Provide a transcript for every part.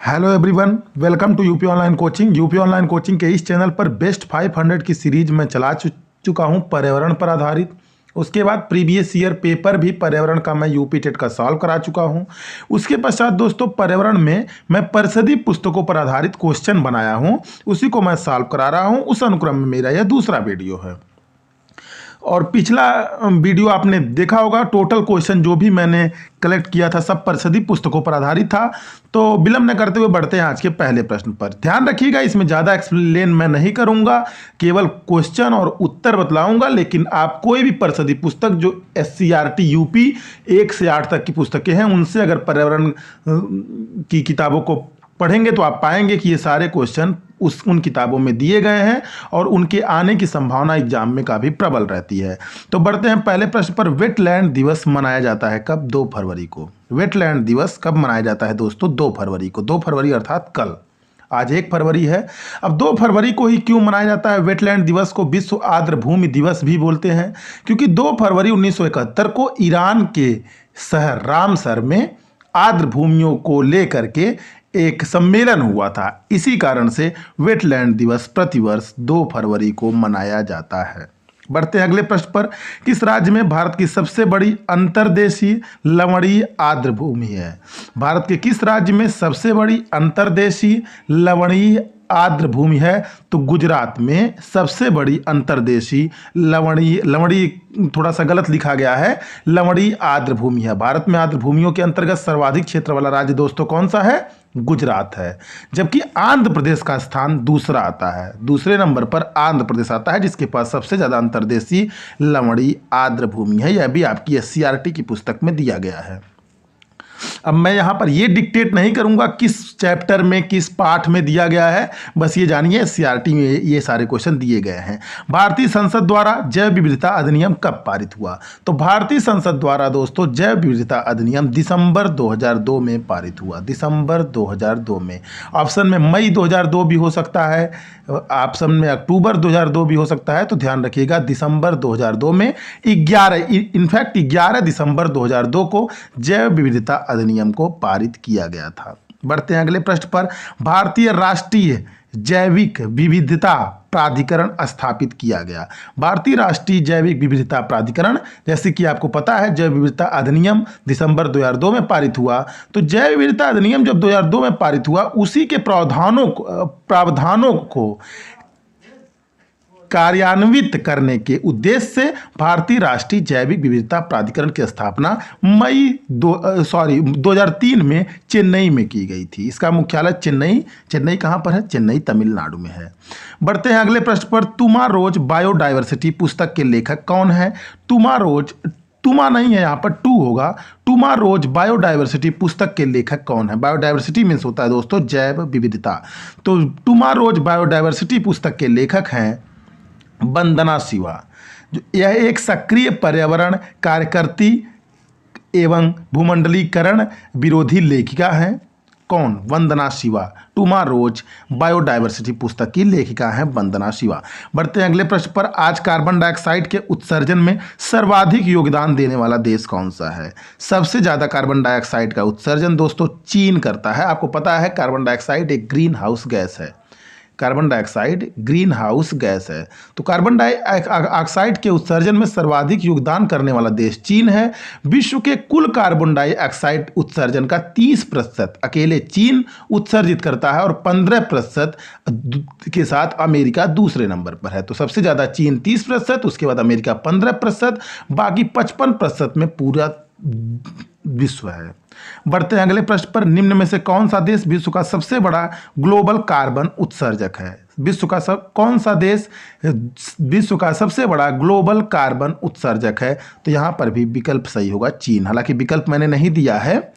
Hello everyone, welcome to UP online coaching. UP online coaching के इस channel पर best 500 की सीरीज में चला चुका हूं पर्यावरण पर आधारित। उसके बाद प्रीवियस ईयर पेपर भी पर्यावरण का मैं यूपी टेट का सॉल्व करा चुका हूं। उसके पश्चात दोस्तों पर्यावरण में मैं परिषदीय पुस्तकों पर आधारित क्वेश्चन बनाया हूं, उसी को मैं सॉल्व करा रहा हूं। उस अनुक्रम में मेरा यह दूसरा वीडियो है। और पिछला वीडियो आपने देखा होगा, टोटल क्वेश्चन जो भी मैंने कलेक्ट किया था सब परिषदीय पुस्तकों पर आधारित था। तो विलंब न करते हुए बढ़ते हैं आज के पहले प्रश्न पर। ध्यान रखिएगा, इसमें ज़्यादा एक्सप्लेन मैं नहीं करूंगा, केवल क्वेश्चन और उत्तर बतलाऊंगा। लेकिन आप कोई भी परिषदीय पुस्तक जो SCRT यूपी 1 से 8 तक की पुस्तकें हैं, उनसे अगर पर्यावरण की किताबों को पढ़ेंगे तो आप पाएंगे कि ये सारे क्वेश्चन उन किताबों में दिए गए हैं और उनके आने की संभावना एग्जाम में काफ़ी प्रबल रहती है। तो बढ़ते हैं पहले प्रश्न पर। वेटलैंड दिवस मनाया जाता है कब? 2 फरवरी को। वेटलैंड दिवस कब मनाया जाता है दोस्तों? 2 फरवरी को। 2 फरवरी अर्थात कल। आज 1 फरवरी है। अब 2 फरवरी को ही क्यों मनाया जाता है वेटलैंड दिवस को? विश्व आर्द्र भूमि दिवस भी बोलते हैं, क्योंकि 2 फरवरी 1971 को ईरान के शहर रामसर में आर्द्र भूमियों को लेकर के एक सम्मेलन हुआ था। इसी कारण से वेटलैंड दिवस प्रतिवर्ष 2 फरवरी को मनाया जाता है। बढ़ते हैं अगले प्रश्न पर। किस राज्य में भारत की सबसे बड़ी अंतर्देशीय लवणीय आर्द्र भूमि है? भारत के किस राज्य में सबसे बड़ी अंतर्देशीय लवणीय आर्द्र भूमि है? तो गुजरात में सबसे बड़ी अंतर्देशीय लवणीय थोड़ा सा गलत लिखा गया है, लवणीय आर्द्र भूमि है। भारत में आर्द्र भूमियों के अंतर्गत सर्वाधिक क्षेत्र वाला राज्य दोस्तों कौन सा है? गुजरात है। जबकि आंध्र प्रदेश का स्थान दूसरा आता है। दूसरे नंबर पर आंध्र प्रदेश आता है, जिसके पास सबसे ज्यादा अंतर्देशीय लवणीय आर्द्र भूमि है। यह भी आपकी SCRT की पुस्तक में दिया गया है। अब मैं यहाँ पर ये डिक्टेट नहीं करूँगा किस चैप्टर में किस पाठ में दिया गया है, बस ये जानिए SCRT में ये सारे क्वेश्चन दिए गए हैं। भारतीय संसद द्वारा जैव विविधता अधिनियम कब पारित हुआ? तो भारतीय संसद द्वारा दोस्तों जैव विविधता अधिनियम दिसंबर 2002 में पारित हुआ। दिसंबर 2002 में। ऑप्शन में मई 2002 भी हो सकता है, ऑप्शन में अक्टूबर 2002 भी हो सकता है, तो ध्यान रखिएगा दिसंबर 2002 में 11 दिसंबर 2002 को जैव विविधता अधिनियम को पारित किया गया था। बढ़ते हैं अगले प्रश्न पर। भारतीय राष्ट्रीय जैविक विविधता प्राधिकरण स्थापित किया गया। भारतीय राष्ट्रीय जैविक विविधता प्राधिकरण, जैसे कि आपको पता है जैव विविधता अधिनियम दिसंबर 2002 में पारित हुआ। तो जैव विविधता अधिनियम जब 2002 में पारित हुआ, उसी के प्रावधानों को कार्यान्वित करने के उद्देश्य से भारतीय राष्ट्रीय जैविक विविधता प्राधिकरण की स्थापना 2003 में चेन्नई में की गई थी। इसका मुख्यालय चेन्नई कहाँ पर है? चेन्नई तमिलनाडु में है। बढ़ते हैं अगले प्रश्न पर। तुमारोज बायोडायवर्सिटी पुस्तक के लेखक कौन है? तुमा नहीं है, यहाँ पर टू होगा। तुमारोज बायोडायवर्सिटी पुस्तक के लेखक कौन है? बायोडायवर्सिटी मीन्स होता है दोस्तों जैव विविधता। तो तुमारोज बायोडायवर्सिटी पुस्तक के लेखक हैं वंदना शिवा। यह एक सक्रिय पर्यावरण कार्यकर्ती एवं भूमंडलीकरण विरोधी लेखिका हैं। कौन? वंदना शिवा। तुमारोज बायोडायवर्सिटी पुस्तक की लेखिका हैं वंदना शिवा। बढ़ते हैं अगले प्रश्न पर। आज कार्बन डाइऑक्साइड के उत्सर्जन में सर्वाधिक योगदान देने वाला देश कौन सा है? सबसे ज्यादा कार्बन डाइऑक्साइड का उत्सर्जन दोस्तों चीन करता है। आपको पता है कार्बन डाइऑक्साइड एक ग्रीन हाउस गैस है। Carbon dioxide green house gas है। तो कार्बन डाइऑक्साइड के उत्सर्जन में सर्वाधिक योगदान करने वाला देश चीन है। विश्व के कुल कार्बन डाइऑक्साइड उत्सर्जन का 30% अकेले चीन उत्सर्जित करता है और 15% के साथ अमेरिका दूसरे नंबर पर है। तो सबसे ज़्यादा चीन 30%, उसके बाद अमेरिका 15%, बाकी 55% में पूरा विश्व है। बढ़ते हैं अगले प्रश्न पर। निम्न में से कौन सा देश विश्व का सबसे बड़ा ग्लोबल कार्बन उत्सर्जक है? कौन सा देश विश्व का सबसे बड़ा ग्लोबल कार्बन उत्सर्जक है? तो यहां पर भी विकल्प सही होगा चीन। हालांकि विकल्प मैंने नहीं दिया है।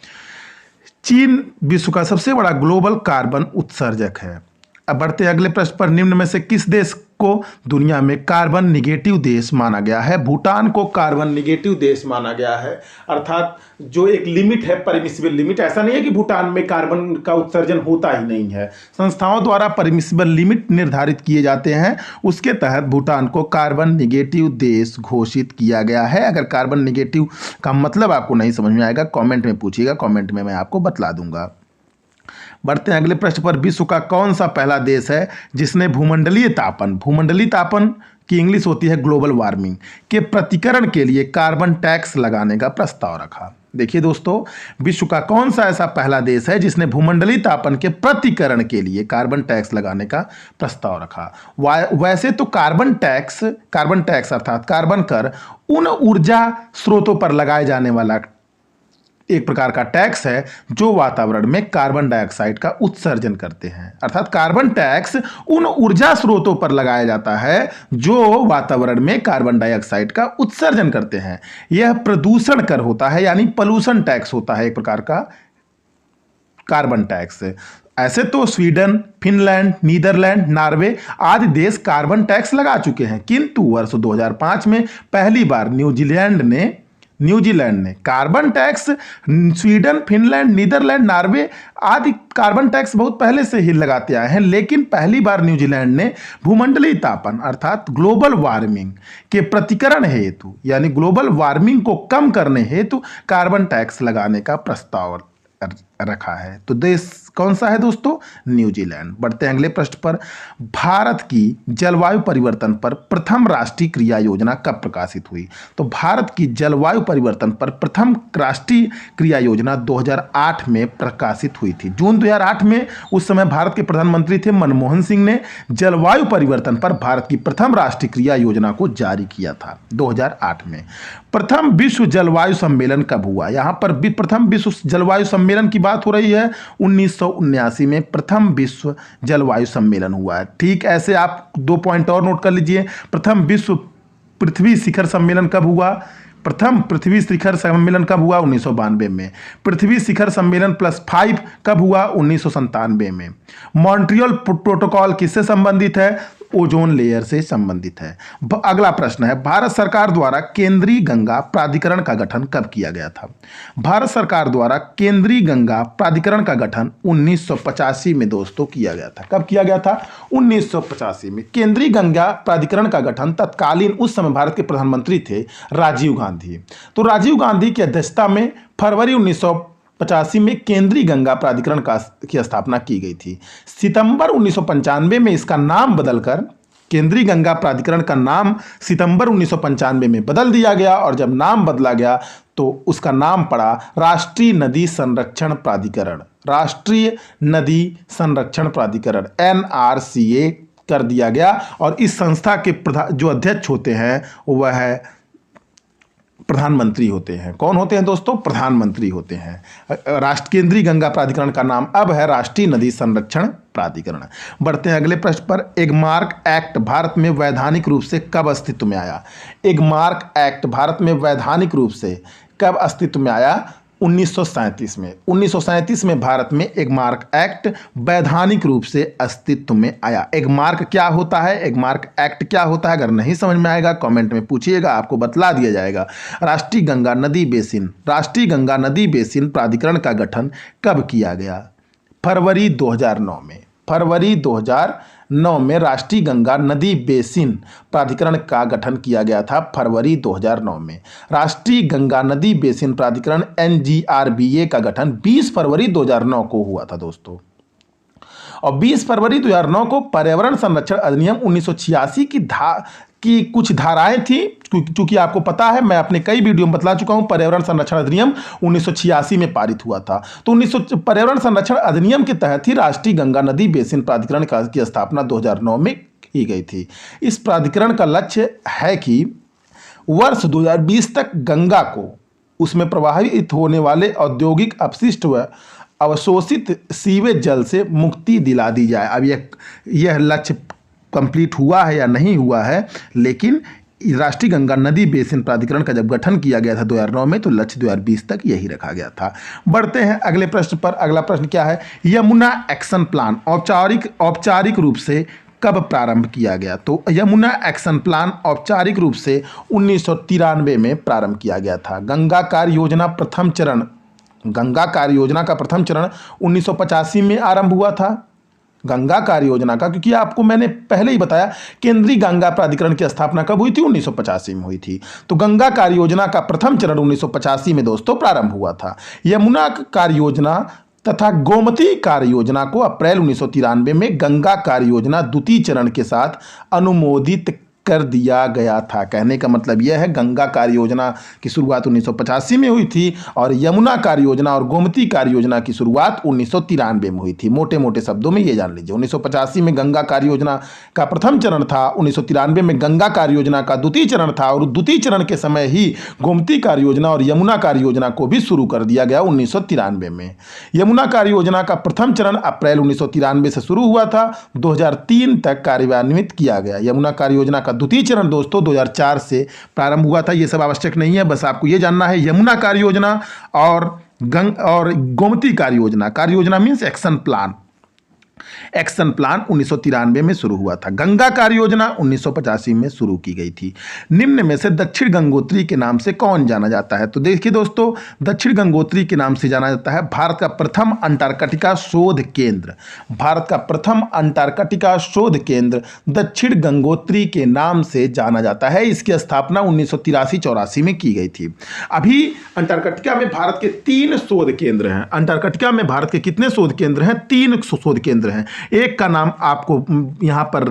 चीन विश्व का सबसे बड़ा ग्लोबल कार्बन उत्सर्जक है। अब बढ़ते अगले प्रश्न पर। निम्न में से किस देश को दुनिया में कार्बन निगेटिव देश माना गया है? भूटान को कार्बन निगेटिव देश माना गया है। अर्थात जो एक लिमिट है, परमिसिबल लिमिट, ऐसा नहीं है कि भूटान में कार्बन का उत्सर्जन होता ही नहीं है। संस्थाओं द्वारा परमिसिबल लिमिट निर्धारित किए जाते हैं, उसके तहत भूटान को कार्बन निगेटिव देश घोषित किया गया है। अगर कार्बन निगेटिव का मतलब आपको नहीं समझ में आएगा, कमेंट में पूछिएगा, कमेंट में मैं आपको बतला दूंगा। बढ़ते हैं अगले प्रश्न पर। विश्व का कौन सा पहला देश है जिसने भूमंडलीय तापन की इंग्लिश होती है ग्लोबल वार्मिंग, के प्रतिकरण के लिए कार्बन टैक्स लगाने का प्रस्ताव रखा? देखिए दोस्तों, विश्व का कौन सा ऐसा पहला देश है जिसने भूमंडलीय तापन के प्रतिकरण के लिए कार्बन टैक्स लगाने का प्रस्ताव रखा? वैसे तो कार्बन टैक्स अर्थात कार्बन कर उन ऊर्जा स्रोतों पर लगाए जाने वाला एक प्रकार का टैक्स है जो वातावरण में कार्बन डाइऑक्साइड का उत्सर्जन करते हैं। अर्थात कार्बन टैक्स उन ऊर्जा स्रोतों पर लगाया जाता है जो वातावरण में कार्बन डाइऑक्साइड का उत्सर्जन करते हैं। यह प्रदूषण कर होता है, यानी पॉल्यूशन टैक्स होता है एक प्रकार का कार्बन टैक्स। ऐसे तो स्वीडन, फिनलैंड, नीदरलैंड, नॉर्वे आदि देश कार्बन टैक्स लगा चुके हैं, किंतु वर्ष 2005 में पहली बार न्यूजीलैंड ने carbon tax, Sweden, Finland, Netherland, Norway आदि कार्बन टैक्स बहुत पहले से ही लगाते आए हैं, लेकिन पहली बार न्यूजीलैंड ने भूमंडलीय तापन अर्थात ग्लोबल वार्मिंग के प्रतिकरण हेतु यानी ग्लोबल वार्मिंग को कम करने हेतु कार्बन टैक्स लगाने का प्रस्ताव रखा है। तो देश कौन सा है दोस्तों? न्यूजीलैंड। बढ़ते हैं अगले प्रश्न पर। भारत की जलवायु परिवर्तन पर प्रथम राष्ट्रीय क्रिया योजना कब प्रकाशित हुई? तो भारत की जलवायु परिवर्तन पर प्रथम राष्ट्रीय क्रिया योजना 2008 में प्रकाशित हुई थी। जून 2008 में उस समय भारत के प्रधानमंत्री थे मनमोहन सिंह ने जलवायु परिवर्तन पर भारत की प्रथम राष्ट्रीय क्रिया योजना को जारी किया था 2008 में। प्रथम विश्व जलवायु सम्मेलन कब हुआ? यहाँ पर प्रथम विश्व जलवायु सम्मेलन की बात हो रही है। 1979 में प्रथम विश्व जलवायु सम्मेलन हुआ है। ठीक ऐसे आप 2 पॉइंट और नोट कर लीजिए। प्रथम विश्व पृथ्वी शिखर सम्मेलन कब हुआ? प्रथम पृथ्वी शिखर सम्मेलन कब हुआ? 1992 में। पृथ्वी शिखर सम्मेलन +5 कब हुआ? 1997 में। मॉन्ट्रियल प्रोटोकॉल किससे संबंधित है? ओजोन लेयर से संबंधित है। अगला प्रश्न है, भारत सरकार द्वारा केंद्रीय गंगा प्राधिकरण का गठन कब किया गया था? भारत सरकार द्वारा केंद्रीय गंगा प्राधिकरण का गठन 1985 में दोस्तों किया गया था। कब किया गया था? 1985 में। केंद्रीय गंगा प्राधिकरण का गठन तत्कालीन उस समय भारत के प्रधानमंत्री थे राजीव गांधी। तो राजीव गांधी की अध्यक्षता में फरवरी 1985 में केंद्रीय गंगा प्राधिकरण की स्थापना की गई थी। सितंबर 1995 में इसका नाम बदलकर केंद्रीय गंगा प्राधिकरण का नाम सितंबर 1995 में बदल दिया गया, और जब नाम बदला गया तो उसका नाम पड़ा राष्ट्रीय नदी संरक्षण प्राधिकरण। राष्ट्रीय नदी संरक्षण प्राधिकरण NRCA कर दिया गया, और इस संस्था के जो अध्यक्ष होते हैं वह है प्रधानमंत्री होते हैं। कौन होते हैं दोस्तों? प्रधानमंत्री होते हैं। राष्ट्र केंद्रीय गंगा प्राधिकरण का नाम अब है राष्ट्रीय नदी संरक्षण प्राधिकरण। बढ़ते हैं अगले प्रश्न पर। एगमार्क एक्ट भारत में वैधानिक रूप से कब अस्तित्व में आया? एगमार्क एक्ट भारत में वैधानिक रूप से कब अस्तित्व में आया? 1937 में। 1937 में भारत में एगमार्क एक्ट वैधानिक रूप से अस्तित्व में आया। एगमार्क क्या होता है? एगमार्क एक्ट क्या होता है? अगर नहीं समझ में आएगा कमेंट में पूछिएगा, आपको बतला दिया जाएगा। राष्ट्रीय गंगा नदी बेसिन प्राधिकरण का गठन कब किया गया? फरवरी 2009 में। फरवरी 2009 में राष्ट्रीय गंगा नदी बेसिन प्राधिकरण का गठन किया गया था। फरवरी 2009 में राष्ट्रीय गंगा नदी बेसिन प्राधिकरण NGRBA का गठन 20 फरवरी 2009 को हुआ था दोस्तों। और 20 फरवरी 2009 को पर्यावरण संरक्षण अधिनियम 1986 की कुछ धाराएं थी, क्योंकि आपको पता है मैं अपने कई वीडियो में बतला चुका हूं, पर्यावरण संरक्षण अधिनियम 1986 में पारित हुआ था। तो पर्यावरण संरक्षण अधिनियम के तहत ही राष्ट्रीय गंगा नदी बेसिन प्राधिकरण की स्थापना 2009 में की गई थी। इस प्राधिकरण का लक्ष्य है कि वर्ष 2020 तक गंगा को उसमें प्रवाहित होने वाले औद्योगिक अपशिष्ट व अवशोषित सीवेज जल से मुक्ति दिला दी जाए। अब यह लक्ष्य कंप्लीट हुआ है या नहीं हुआ है, लेकिन राष्ट्रीय गंगा नदी बेसिन प्राधिकरण का जब गठन किया गया था 2009 में, तो लक्ष्य 2020 तक यही रखा गया था। बढ़ते हैं अगले प्रश्न पर। अगला प्रश्न क्या है? यमुना एक्शन प्लान औपचारिक रूप से कब प्रारंभ किया गया? तो यमुना एक्शन प्लान औपचारिक रूप से 1993 में प्रारंभ किया गया था। गंगा कार्य योजना का प्रथम चरण 1985 में आरंभ हुआ था। गंगा कार्य योजना का, क्योंकि आपको मैंने पहले ही बताया केंद्रीय गंगा प्राधिकरण की स्थापना कब हुई थी? 1985 में हुई थी। तो गंगा कार्य योजना का प्रथम चरण 1985 में दोस्तों प्रारंभ हुआ था। यमुना कार्य योजना तथा गोमती कार्य योजना को अप्रैल 1993 में गंगा कार्य योजना द्वितीय चरण के साथ अनुमोदित कर दिया गया था। कहने का मतलब यह है, गंगा कार्य योजना की शुरुआत 1985 में हुई थी और यमुना कार्य योजना और गोमती कार्य योजना की शुरुआत 1993 में हुई थी। मोटे मोटे शब्दों में ये जान लीजिए, 1985 में गंगा कार्य योजना का प्रथम चरण था, 1993 में गंगा कार्य योजना का द्वितीय चरण था और द्वितीय चरण के समय ही गोमती कार्य योजना और यमुना कार्य योजना को भी शुरू कर दिया गया 1993 में। यमुना कार्य योजना का प्रथम चरण अप्रैल 1993 से शुरू हुआ था, 2003 तक कार्यान्वित किया गया। यमुना कार्य योजना का द्वितीय चरण दोस्तों 2004 से प्रारंभ हुआ था। यह सब आवश्यक नहीं है, बस आपको यह जानना है यमुना कार्य योजना और गोमती कार्य योजना मीन्स एक्शन प्लान 1993 में शुरू हुआ था। गंगा कार्य योजना 1985 में शुरू की गई थी। निम्न में से दक्षिण गंगोत्री के नाम से कौन जाना जाता है? तो देखिए दोस्तों, दक्षिण गंगोत्री के नाम से जाना जाता है भारत का प्रथम अंटार्कटिका शोध केंद्र। भारत का प्रथम अंटार्कटिका शोध केंद्र दक्षिण गंगोत्री के नाम से जाना जाता है। इसकी स्थापना 1983-84 में की गई थी। अभी अंटार्कटिका में भारत के 3 शोध केंद्र हैं। अंटार्कटिका में भारत के कितने शोध केंद्र हैं? 3 शोध केंद्र हैं। एक का नाम आपको यहां पर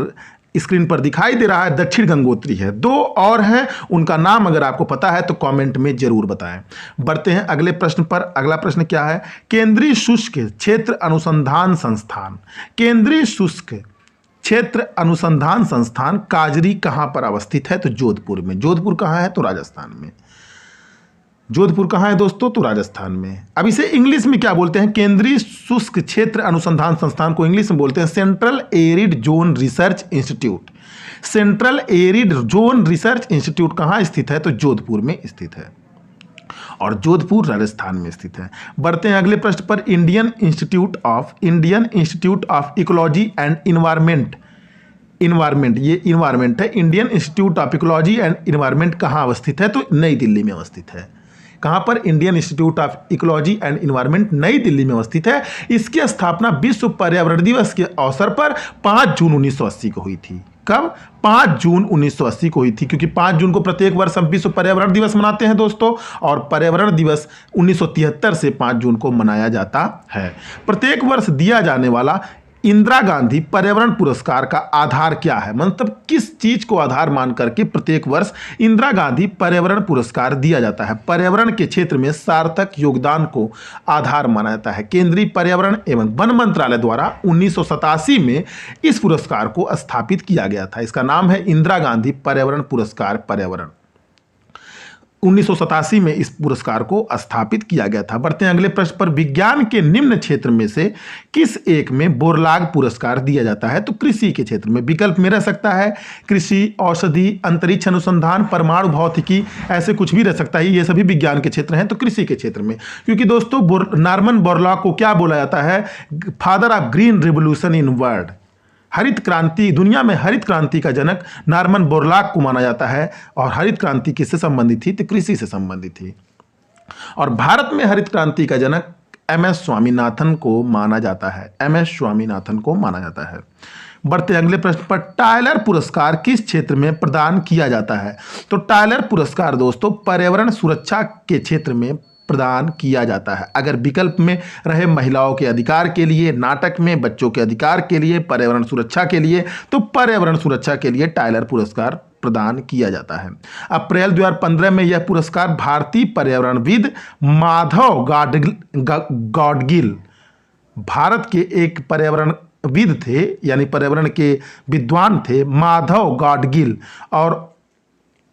स्क्रीन पर दिखाई दे रहा है, दक्षिण गंगोत्री है। 2 और हैं, उनका नाम अगर आपको पता है तो कमेंट में जरूर बताएं। बढ़ते हैं अगले प्रश्न पर। अगला प्रश्न क्या है? केंद्रीय शुष्क क्षेत्र अनुसंधान संस्थान, केंद्रीय शुष्क क्षेत्र अनुसंधान संस्थान काजरी कहां पर अवस्थित है? तो जोधपुर में। जोधपुर कहां है? तो राजस्थान में। जोधपुर कहाँ है दोस्तों? तो राजस्थान में। अब इसे इंग्लिश में क्या बोलते हैं? केंद्रीय शुष्क क्षेत्र अनुसंधान संस्थान को इंग्लिश में बोलते हैं central arid zone research institute. Central arid zone research institute कहाँ स्थित है? तो जोधपुर में स्थित है और जोधपुर राजस्थान में स्थित है। बढ़ते हैं अगले प्रश्न पर। Indian institute of ecology and environment, ये इन्वायरमेंट है। Indian institute of ecology and environment कहाँ अवस्थित है? तो नई दिल्ली में अवस्थित है। कहाँ पर? Indian institute of ecology and environment नई दिल्ली में अवस्थित है। इसकी स्थापना विश्व पर्यावरण दिवस के अवसर पर 5 जून 1980 को हुई थी। कब? 5 जून 1980 को हुई थी, क्योंकि 5 जून को प्रत्येक वर्ष हम विश्व पर्यावरण दिवस मनाते हैं दोस्तों, और पर्यावरण दिवस 1973 से 5 जून को मनाया जाता है। प्रत्येक वर्ष दिया जाने वाला इंदिरा गांधी पर्यावरण पुरस्कार का आधार क्या है? मतलब किस चीज को आधार मान करके प्रत्येक वर्ष इंदिरा गांधी पर्यावरण पुरस्कार दिया जाता है? पर्यावरण के क्षेत्र में सार्थक योगदान को आधार माना जाता है। केंद्रीय पर्यावरण एवं वन मंत्रालय द्वारा 1987 में इस पुरस्कार को स्थापित किया गया था। इसका नाम है इंदिरा गांधी पर्यावरण पुरस्कार पर्यावरण। 1987 में इस पुरस्कार को स्थापित किया गया था। बढ़ते हैं अगले प्रश्न पर। विज्ञान के निम्न क्षेत्र में से किस एक में बोरलाग पुरस्कार दिया जाता है? तो कृषि के क्षेत्र में। विकल्प में रह सकता है कृषि, औषधि, अंतरिक्ष अनुसंधान, परमाणु भौतिकी, ऐसे कुछ भी रह सकता है। ये सभी विज्ञान के क्षेत्र हैं, तो कृषि के क्षेत्र में। क्योंकि दोस्तों नॉर्मन बोरलॉग को क्या बोला जाता है? Father of green revolution in world. हरित क्रांति, दुनिया में हरित क्रांति का जनक नॉर्मन बोरलॉग को माना जाता है। और हरित क्रांति किससे संबंधित थी? तो कृषि से संबंधित थी। और भारत में हरित क्रांति का जनक एमएस स्वामीनाथन को माना जाता है। एमएस स्वामीनाथन को माना जाता है। बढ़ते अगले प्रश्न पर। टायलर पुरस्कार किस क्षेत्र में प्रदान किया जाता है? तो टायलर पुरस्कार दोस्तों पर्यावरण सुरक्षा के क्षेत्र में प्रदान किया जाता है। अगर विकल्प में रहे महिलाओं के अधिकार के लिए, नाटक में बच्चों के अधिकार के लिए, पर्यावरण सुरक्षा के लिए, तो पर्यावरण सुरक्षा के लिए टायलर पुरस्कार प्रदान किया जाता है। अप्रैल 2015 में यह पुरस्कार भारतीय पर्यावरणविद माधव गाडगिल, भारत के एक पर्यावरणविद थे, यानी पर्यावरण के विद्वान थे माधव गाडगिल,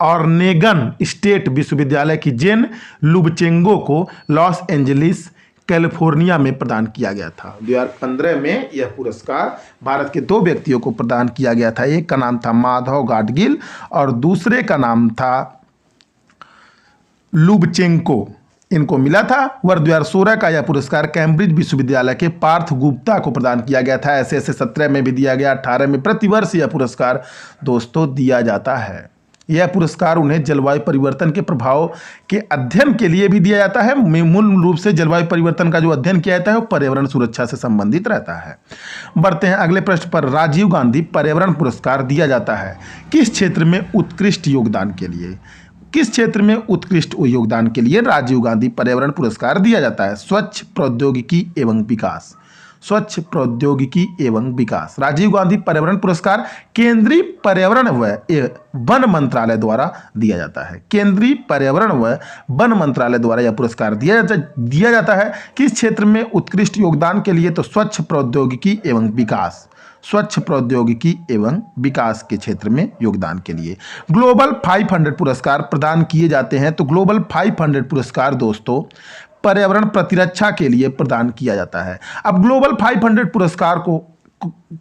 और नेगन स्टेट विश्वविद्यालय की जेन लुबचेंगो को लॉस एंजलिस कैलिफोर्निया में प्रदान किया गया था। 2015 में यह पुरस्कार भारत के 2 व्यक्तियों को प्रदान किया गया था। एक का नाम था माधव गाडगिल और दूसरे का नाम था लुबचेंको। इनको मिला था। वर्ष 2016 का यह पुरस्कार कैम्ब्रिज विश्वविद्यालय के पार्थ गुप्ता को प्रदान किया गया था। ऐसे 17 में भी दिया गया, 18 में। प्रतिवर्ष यह पुरस्कार दोस्तों दिया जाता है। यह पुरस्कार उन्हें जलवायु परिवर्तन के प्रभाव के अध्ययन के लिए भी दिया जाता है। मूल रूप से जलवायु परिवर्तन का जो अध्ययन किया जाता है वो पर्यावरण सुरक्षा से संबंधित रहता है। बढ़ते हैं अगले प्रश्न पर। राजीव गांधी पर्यावरण पुरस्कार दिया जाता है किस क्षेत्र में उत्कृष्ट योगदान के लिए? किस क्षेत्र में उत्कृष्ट योगदान के लिए राजीव गांधी पर्यावरण पुरस्कार दिया जाता है? स्वच्छ प्रौद्योगिकी एवं विकास। स्वच्छ प्रौद्योगिकी एवं विकास। राजीव गांधी पर्यावरण पुरस्कार केंद्रीय पर्यावरण व वन मंत्रालय द्वारा दिया जाता है। केंद्रीय पर्यावरण व वन मंत्रालय द्वारा यह पुरस्कार दिया जाता है किस क्षेत्र में उत्कृष्ट योगदान के लिए? तो स्वच्छ प्रौद्योगिकी एवं विकास। स्वच्छ प्रौद्योगिकी एवं विकास के क्षेत्र में योगदान के लिए। ग्लोबल 500 पुरस्कार प्रदान किए जाते हैं। तो ग्लोबल 500 पुरस्कार दोस्तों पर्यावरण प्रतिरक्षा के लिए प्रदान किया जाता है। अब ग्लोबल 500 पुरस्कार को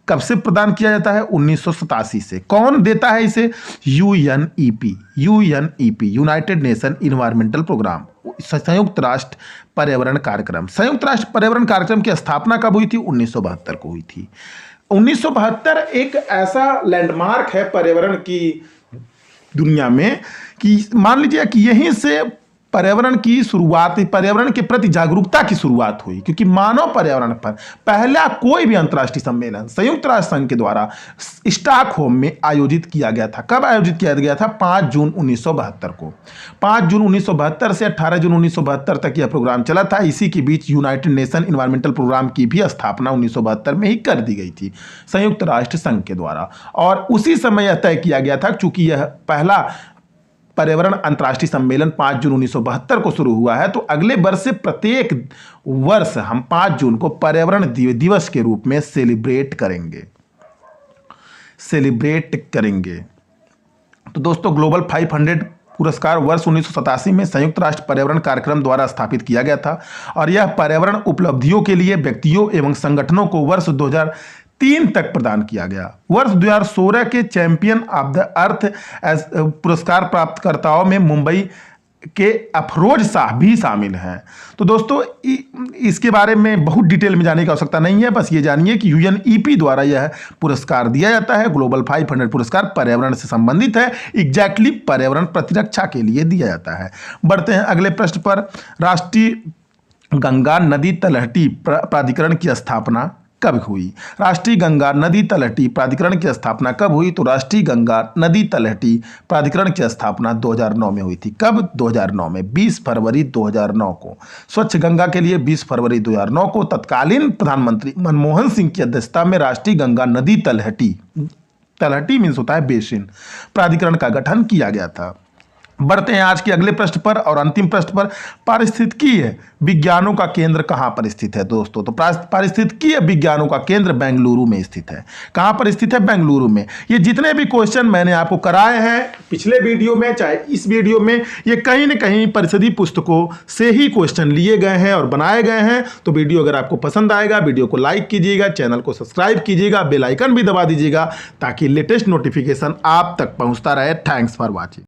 कब से प्रदान किया जाता है? 1987 से। कौन देता है इसे? UNEP. United Nation environmental programme, संयुक्त राष्ट्र पर्यावरण कार्यक्रम। संयुक्त राष्ट्र पर्यावरण कार्यक्रम की स्थापना कब हुई थी? 1972 को हुई थी। 1972 एक ऐसा लैंडमार्क है पर्यावरण की दुनिया में कि मान लीजिए कि यहीं से पर्यावरण की शुरुआत, पर्यावरण के प्रति जागरूकता की शुरुआत हुई, क्योंकि मानव पर्यावरण पर पहला कोई भी अंतर्राष्ट्रीय सम्मेलन संयुक्त राष्ट्र संघ के द्वारा स्टॉकहोम में आयोजित किया गया था। कब आयोजित किया गया था? 5 जून 1972 को। 5 जून 1972 से 18 जून 1972 तक यह प्रोग्राम चला था। इसी के बीच यूनाइटेड नेशन इन्वायरमेंटल प्रोग्राम की भी स्थापना 1972 में ही कर दी गई थी संयुक्त राष्ट्र संघ के द्वारा, और उसी समय यह तय किया गया था, चूंकि यह पहला पर्यावरण अंतर्राष्ट्रीय सम्मेलन 5 जून 1972 को शुरू हुआ है, तो अगले वर्ष से प्रत्येक वर्ष हम 5 जून को पर्यावरण दिवस के रूप में सेलिब्रेट करेंगे। तो दोस्तों ग्लोबल 500 पुरस्कार वर्ष 1987 में संयुक्त राष्ट्र पर्यावरण कार्यक्रम द्वारा स्थापित किया गया था, और यह पर्यावरण उपलब्धियों के लिए व्यक्तियों एवं संगठनों को वर्ष 2003 तक प्रदान किया गया। वर्ष 2016 के चैंपियन ऑफ द अर्थ पुरस्कार प्राप्तकर्ताओं में मुंबई के अफरोज शाह भी शामिल हैं। तो दोस्तों इसके बारे में बहुत डिटेल में जाने की आवश्यकता नहीं है, बस ये जानिए कि यूएनईपी द्वारा यह पुरस्कार दिया जाता है। ग्लोबल 500 पुरस्कार पर्यावरण से संबंधित है, एग्जैक्टली पर्यावरण प्रतिरक्षा के लिए दिया जाता है। बढ़ते हैं अगले प्रश्न पर। राष्ट्रीय गंगा नदी तलहटी प्राधिकरण की स्थापना कब हुई? राष्ट्रीय गंगा नदी तलहटी प्राधिकरण की स्थापना कब हुई? तो राष्ट्रीय गंगा नदी तलहटी प्राधिकरण की स्थापना 2009 में हुई थी। कब? 2009 में, 20 फरवरी 2009 को। स्वच्छ गंगा के लिए 20 फरवरी 2009 को तत्कालीन प्रधानमंत्री मनमोहन सिंह की अध्यक्षता में राष्ट्रीय गंगा नदी तलहटी मीन्स होता है बेसिन, प्राधिकरण का गठन किया गया था। बढ़ते हैं आज के अगले प्रश्न पर और अंतिम प्रश्न पर। पारिस्थितिकीय विज्ञानों का केंद्र कहाँ पर स्थित है दोस्तों? तो पारिस्थितिकीय विज्ञानों का केंद्र बेंगलुरु में स्थित है। कहाँ पर स्थित है? बेंगलुरु में। ये जितने भी क्वेश्चन मैंने आपको कराए हैं पिछले वीडियो में चाहे इस वीडियो में, ये कहीं न कहीं परिषदीय पुस्तकों से ही क्वेश्चन लिए गए हैं और बनाए गए हैं। तो वीडियो अगर आपको पसंद आएगा, वीडियो को लाइक कीजिएगा, चैनल को सब्सक्राइब कीजिएगा, बेल आइकन भी दबा दीजिएगा ताकि लेटेस्ट नोटिफिकेशन आप तक पहुँचता रहे। Thanks for watching.